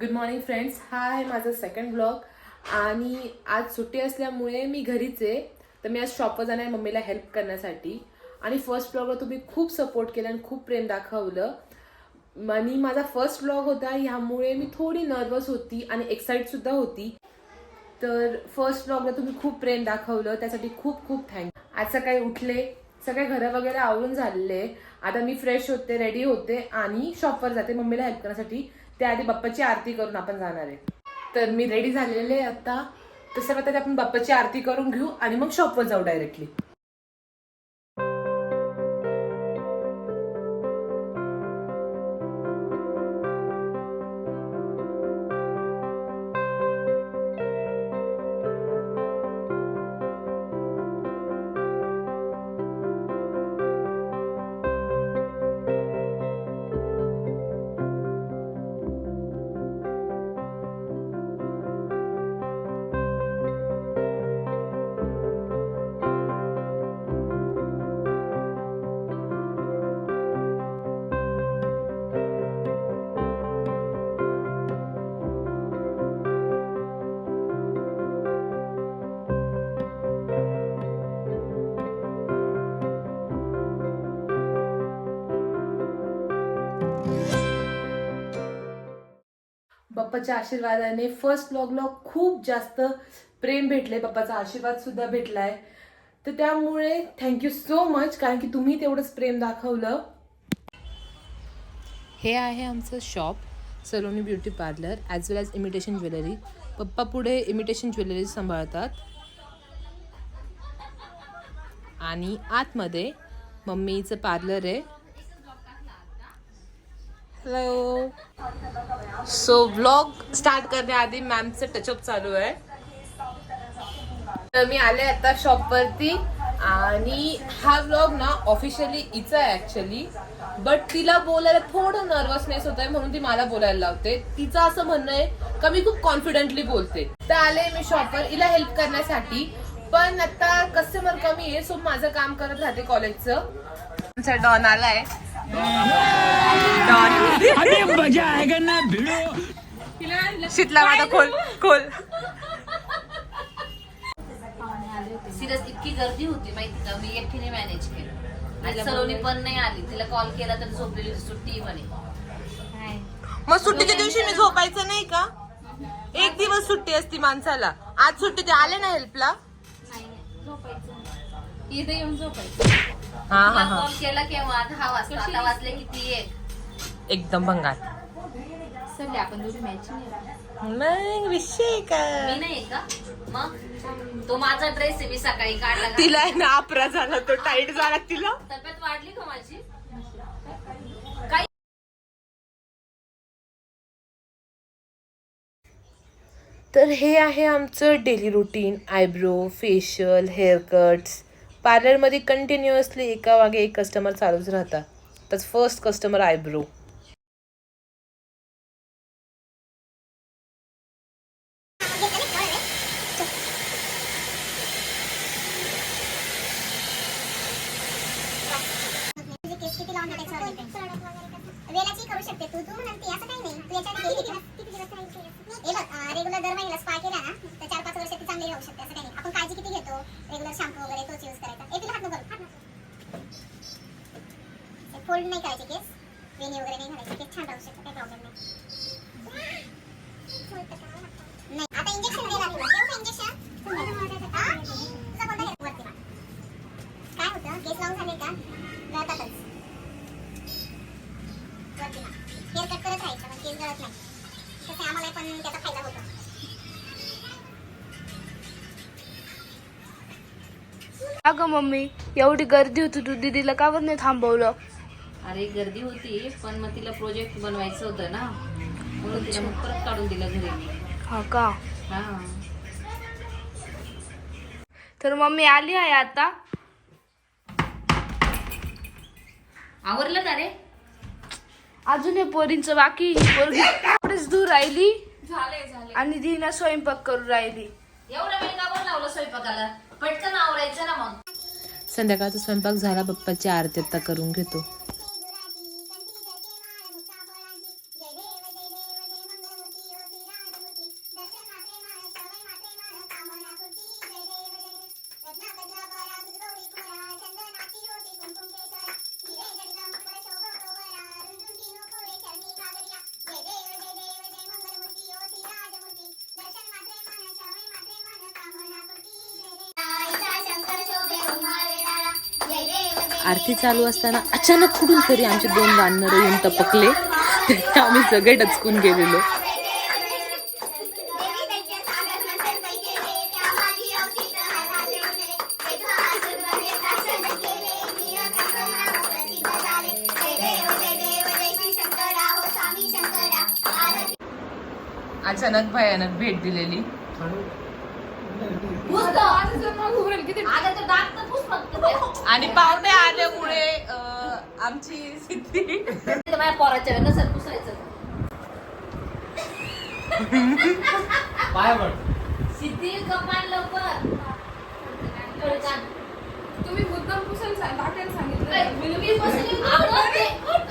Good morning friends. हा आहे माझा सेकंड ब्लॉग आणि आज सुट्टी असल्यामुळे मी घरीच आहे. तर मी आज शॉपवर जाणार आहे मम्मीला हेल्प करण्यासाठी. आणि फर्स्ट ब्लॉगला तुम्ही खूप सपोर्ट केला आणि खूप प्रेम दाखवलं. आणि माझा फर्स्ट ब्लॉग होता, ह्यामुळे मी थोडी नर्वस होती आणि एक्साइट सुद्धा होती. तर फर्स्ट ब्लॉगला तुम्ही खूप प्रेम दाखवलं, त्यासाठी खूप खूप थँक्यू. आज सकाळी उठले, सगळे घरं वगैरे आवरून झालेले. आता मी फ्रेश होते, रेडी होते आणि शॉपवर जाते मम्मीला हेल्प करण्यासाठी. त्याआधी बाप्पाची आरती करून आपण जाणार आहे. तर मी रेडी झालेले आता. तर सर्वात आधी आपण बाप्पाची आरती करून घेऊ आणि मग शॉपवर जाऊ डायरेक्टली. बाप्पाच्या आशीर्वादाने फर्स्ट व्लॉगला खूप जास्त प्रेम भेटले, बाप्पाचा आशीर्वाद सुद्धा भेटलाय. तर त्यामुळे थँक्यू सो मच, कारण की तुम्ही तेवढंच प्रेम दाखवलं. हे आहे आमचं shop, Saloni beauty parlour as well as imitation jewellery. पप्पा पुढे इमिटेशन ज्वेलरी सांभाळतात आणि आतमध्ये मम्मीचं पार्लर आहे. हॅलो. सो व्लॉग स्टार्ट करण्याआधी मॅमचं टचअप चालू आहे. तर मी आले आता शॉपवरती आणि हा व्लॉग ना ऑफिशियली हिचा आहे ऍक्च्युली, बट तिला बोलायला थोडं नर्वसनेस होत आहे म्हणून ती मला बोलायला लावते. तिचं असं म्हणणं आहे का मी खूप कॉन्फिडेंटली बोलते. तर आले मी शॉपवर हिला हेल्प करण्यासाठी, पण आता कस्टमर कमी आहे सो माझं काम करत राहते कॉलेजचं. आमचा डॉन आलाय. डॉन मजा आएगा ना भिड़ो. शीतला माझा खोल खोल. सिरियस इतकी गर्दी होती माहिती का, मी एकटीने मॅनेज केलं. आणि सलोनी पण नाही आली, तिला कॉल केला तर झोपलेली, सुट्टी म्हणे. मग सुट्टीच्या दिवशी मी झोपायचं नाही का? एक दिवस सुट्टी असती माणसाला. आज सुट्टी ते आले ना हेल्पला. इथे येऊन झोपायचं. कॉल केला केव्हा 10 वाजता, आता वाजले किती? एकदम भंगार. संडे आपण दोघी मॅच मग विषय का? मी नाही का मग? तो माझा ड्रेस आहे, मी सकाळी काढला. तिला आहे ना अपरा झाला, तो टाईट झाला तिला. तब्येत वाढली का माझी? तर हे आहे आमचं daily routine. Eyebrow, facial, hair cuts. पार्लरमध्ये कंटिन्युअसली एका मागे एक कस्टमर चालूच राहतात. तर फर्स्ट कस्टमर आयब्रो. वेलाची करू शकते तू म्हणते असं काही नाही. तू याच्यात किती दिवस हे बघ, रेग्युलर दर महिन्याला स्पा केला ना तर 4-5 वर्ष ती चांगली राहू शकते. असं काही नाही. आपण काळजी किती घेतो, रेग्युलर शॅम्पू वगैरे तोच यूज करायचा. तुला हात नको फोल्ड नाही करायचे केस, वेणी वगैरे नाही घालायचे, केस छान राहू शकते, काही प्रॉब्लेम नाही. आता इंजेक्शन द्यायला लागलं. देऊ का इंजेक्शन? तुझा कोणता घेत वरती काय होतं, केस लावून झाले का गळतातच वरती ना. हेअर कट करत राहायचं पण केस गळत नाही. तसं आम्हाला पण त्याचा फायदा होतो. अगं मम्मी, एवढी गर्दी होती, तू दीदीला का बरं नाही थांबवलं? अरे गर्दी होती, पण मग तिला प्रोजेक्ट बनवायचं होतं ना, म्हणून तिला मग परत काढून दिलं घरी. हा का? हा. तर मम्मी आली आहे आता. आवरलं का रे? अजून हे पोरींचं बाकी. ही पोरगी एवढीच दूर राहिली झाले. आणि दीना स्वयंपाक करून राहिली. एवढा वेळ का बरं लावलं स्वयंपाकाला? पटकन आवरायचं ना मग. संध्याकाळचा स्वयंपाक झाला, बाप्पाची आरती आता करून घेतो. आरती चालू असताना अचानक कुठून तरी आमचे 2 वानर येऊन टपकले. त्यामुळे आम्ही सगळे डचकून गेलेलो. अचानक भयानक भेट दिलेली. आणि पाहुणे आल्यामुळे आमची सिद्धी माझ्या पोराच्या नसेल पुसायचं सिद्धी कपाल लवकर तुम्ही मुद्दाम पुसायला सांगितलं.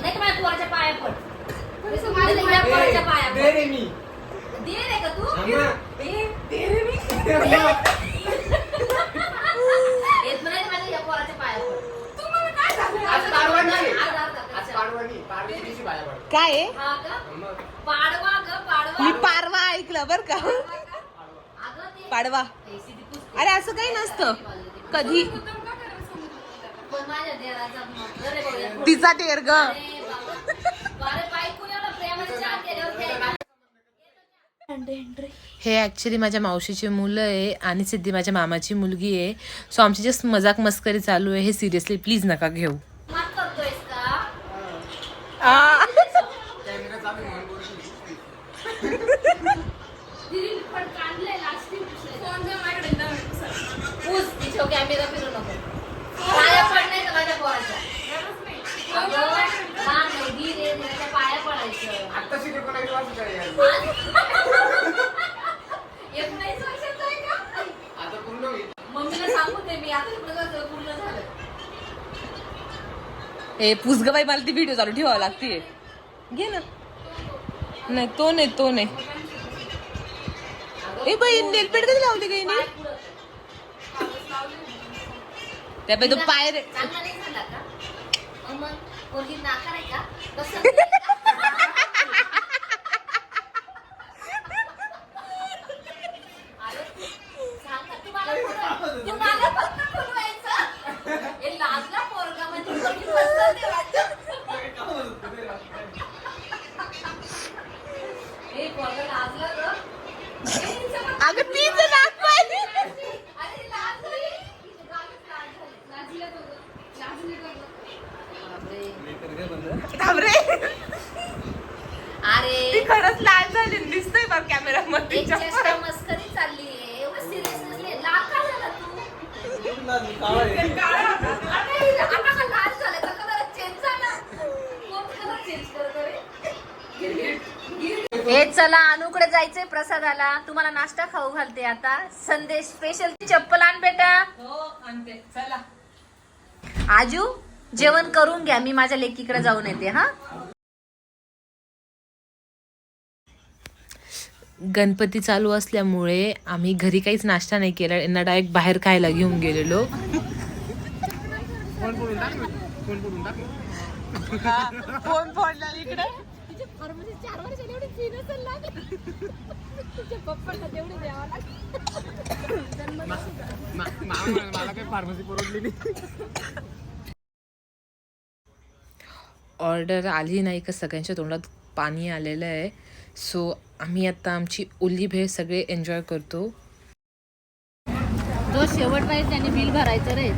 नाही माझ्या पोराच्या पाया पड पोराच्या पाया पड दे रे का तू येत नाही माझ्या या पोराच्या पाया पड काय आहे? हा का पाडवा ग पाडवा मी पारवा ऐकलं बर का. अगं ते पाडवा. सिद्धी पुस अरे असं काही नसतं कधी. पण माझ्या देराचा अरे बघूया तिचा टेर ग. अरे बायको एवढा प्रेमाने चहा केल्यावर हे ऍक्च्युली माझ्या मावशीची मुलं आहे आणि सिद्धी माझ्या मामाची मुलगी आहे. सो आमची जस्ट मजाक मस्करी चालू आहे. हे सिरियसली प्लीज नका घेऊ. माफ करतोयस का पण काढलंय लास्ट पूस तिच्या कॅमेरा फिरू नको पाया पड नाही तर माझ्या पोराच्या पाया पडायचं 19 वर्षाचा आहे का मम्मीला सांगू दे मी आता पूर्ण झालं हे पुसगबाई मला ती व्हिडिओ चालू ठेवावं लागते. घे ना. नाही तो नाही. ए बाई नेलपेंट कधी लावली काही नाही. त्यापैकी तो पाय रे. चांगला नाही झाला का मग पोरगी नाकार आहे का कसं तुम्हाला फक्त बोलवायचं हे लाजला पोरगा म्हणजे कोणी पसंत देवाचं हे पोरगा लाजला ग अगं तीच नाक पाहिजे. अरे लाजली लाजली थांब रे. अरे ती खरंच लाल झाली दिसतोय बघ कॅमेरामध्ये. एक चेष्टा मस्करी चालली आहे एवढं सिरियस नसले लाल का झाला तू आता का लाल झाला तर कलर चेंज झाला कोण कलर चेंज करतो रे हे चला अनुकडे जायचंय प्रसादाला तुम्हाला नाश्ता खाऊ घालते आता संदेश स्पेशल चप्पल आण बेटा हो आणते चला. आजू जेवण करून घ्या मी माझ्या लेकीकडे जाऊन येते हा गणपती चालू असल्यामुळे आम्ही घरी काहीच नाश्ता नाही केला. यांना डायरेक्ट बाहेर खायला घेऊन गेलेलो. फोन फोडला इकडे. ऑर्डर आली नाही का सगळ्यांच्या तोंडात पाणी आलेलं आहे. सो आम्ही आता आमची ओली भेळ सगळे एन्जॉय करतो. जो शेवट पाहिजे त्याने बिल भरायचं रे.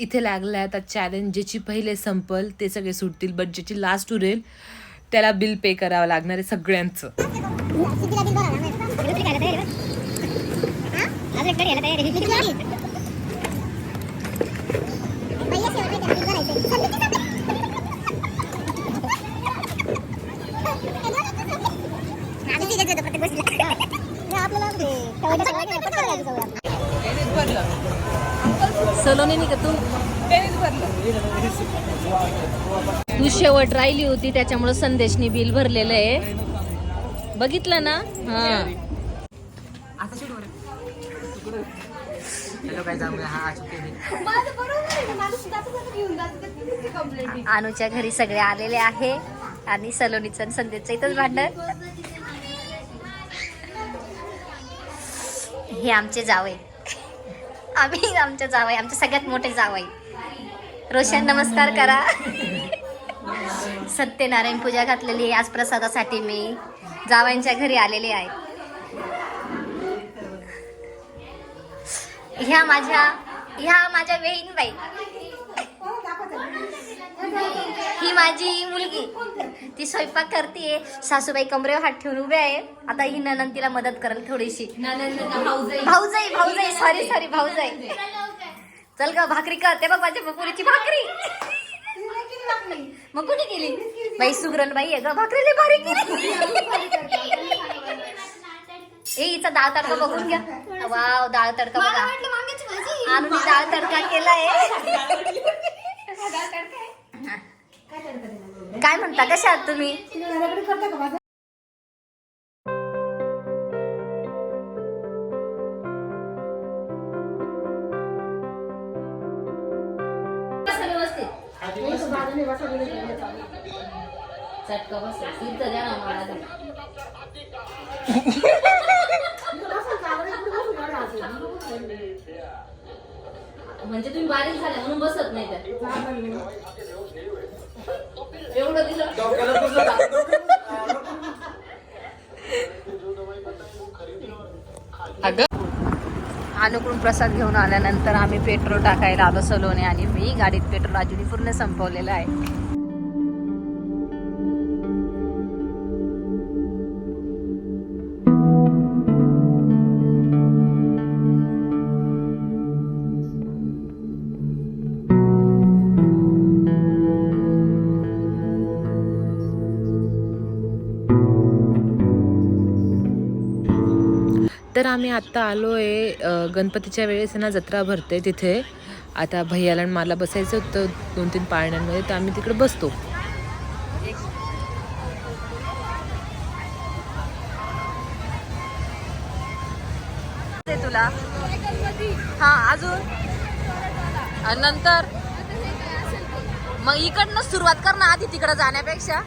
इथे लागलं आहे आता चॅलेंज. ज्याची पहिले संपल ते सगळे सुटतील बट ज्याची लास्ट उरेल त्याला बिल पे करावं लागणार आहे सगळ्यांचं. सलोनी का तू शेवट राहिली होती त्याच्यामुळे संदेशनी बिल भरलेलं आहे बघितलं ना. हा अनुच्या घरी सगळे आलेले आहे आणि सलोनीचं आणि संदेशचं इथंच भांडण. हे आमचे जावई आम्ही आमच्या जावई, आमचे सगळ्यात मोठे जावई. रोशन नमस्कार करा. सत्यनारायण पूजा घातलेली आहे आज प्रसादासाठी. मी जावयांच्या घरी आलेले आहे. ह्या माझ्या बहीणबाई. ही माझी मुलगी, ती स्वयंपाक करते. सासूबाई कमरेवर हात ठेवून उभे आहे. आता ही ननंद तिला मदत करेल थोडीशी. भाऊजाई सॉरी भाऊजाई. चल ग भाकरी कर. ते बघ माझ्या पुरीची भाकरी. मग कुठे गेली बाई? सुगरण बाई आहे ग, भाकरी लई भारी केली. ए हिचा डाळ तडका बघून घ्या. वाव, डाळ तडका बघा. आणून डाळ तडका केलाय. काय म्हणता, कशा आहात तुम्ही? चटका बस तिथं द्या ना मला. म्हणजे तुम्ही बारीक झाले म्हणून बसत नाही त्यात. एवढं दिलं. अनुकडून प्रसाद घेऊन आल्यानंतर आम्ही पेट्रोल टाकायला आलो सलोने आणि मी. गाडीत पेट्रोल अजूनही पूर्ण संपवलेलं आहे. तर आम्ही आत्ता आलो आहे गणपतीच्या वेळेस ना जत्रा भरते तिथे. आता भैयाला आणि मला बसायचं होतं 2-3 पाळण्यांमध्ये, तर आम्ही तिकडे बसतो. तुला हा अजून नंतर मग इकडनं सुरुवात कर ना आधी तिकडे जाण्यापेक्षा.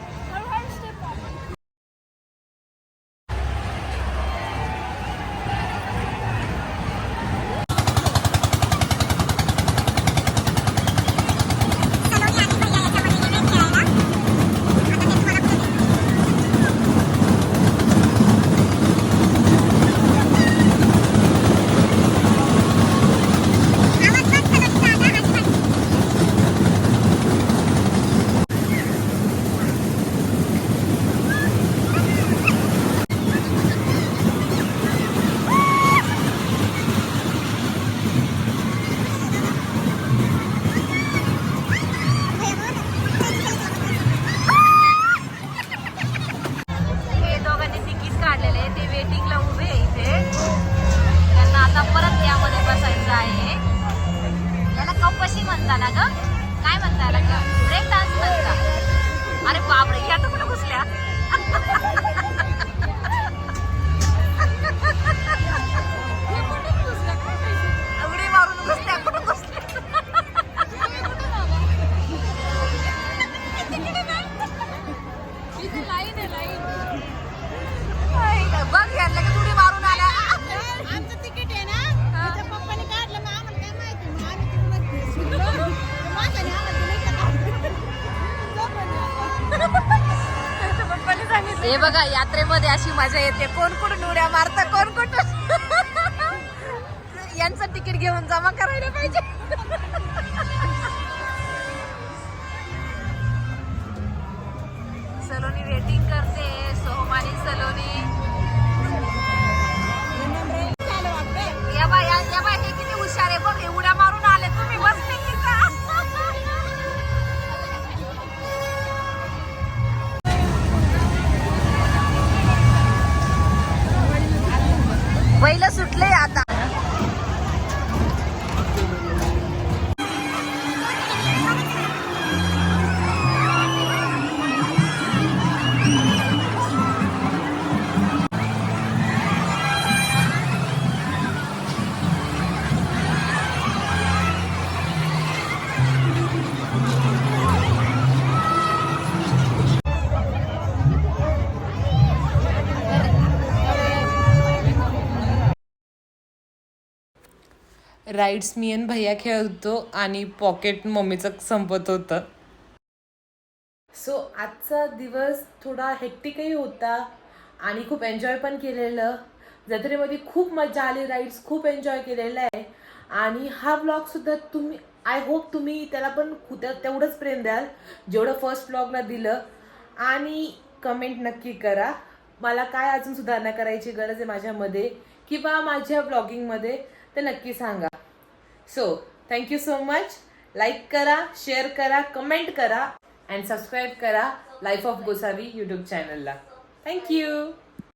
हे बघा यात्रेमध्ये अशी मजा येते. कोण कुठून उड्या मारत, कोण कुठून. यांचं तिकीट घेऊन जमा करायला पाहिजे. सलोनी वेटिंग करते. सोहम आणि सलोनी. या बाय हे किती हुशार आहे बघ. उड्या मारून आले. तुम्ही बसले की का? बैल सुटले आता. राईड्स मी आणि भैया खेळत होतो आणि पॉकेट मम्मीचं संपत होतं. सो आजचा दिवस थोडा हेक्टिकही होता आणि खूप एन्जॉय पण केलेलं. जत्रेमध्ये खूप मजा आली, राईड्स खूप एन्जॉय केलेलं आहे. आणि हा व्लॉगसुद्धा तुम्ही आय होप तुम्ही त्याला पण तेवढंच प्रेम द्याल जेवढं फर्स्ट व्लॉगला दिलं. आणि कमेंट नक्की करा मला काय अजून सुधारणा करायची गरज आहे माझ्यामध्ये किंवा माझ्या ब्लॉगिंगमध्ये, ते नक्की सांगा. So thank you so much. Like करा, शेअर करा, कमेंट करा अँड सबस्क्राईब करा लाईफ ऑफ गोसावी यूट्यूब चॅनलला. थँक्यू.